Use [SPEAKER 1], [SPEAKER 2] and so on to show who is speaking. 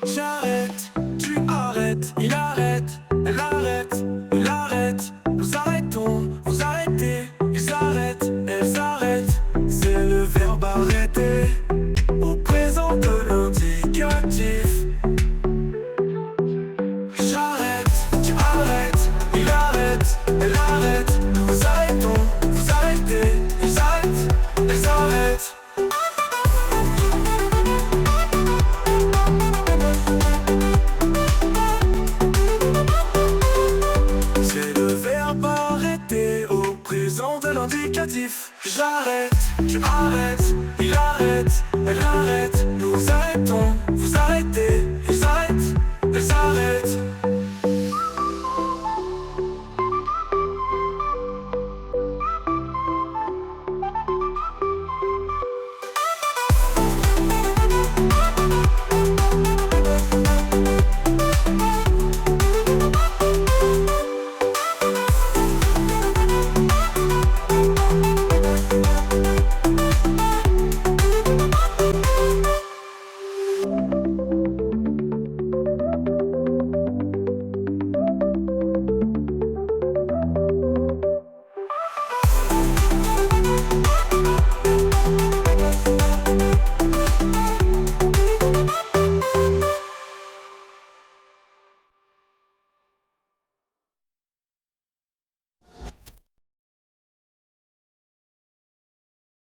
[SPEAKER 1] J'arrête, tu arrêtes, il arrête, elle arrête, il arrête. Nous arrêtons, vous arrêtez, ils arrêtent, elles arrêtent. C'est le verbe arrêter au présent de l'indicatif. J'arrête, tu arrêtes, il arrête, elle arrête. Nous arrêtons, vous arrêtez, ils arrêtent, elles arrêtent. C'est le verbe arrêter au présent de l'indicatif. J'arrête, tu arrêtes, il arrête, elle arrête. Nous arrêtons, vous arrêtez, ils arrêtent, elles arrêtent.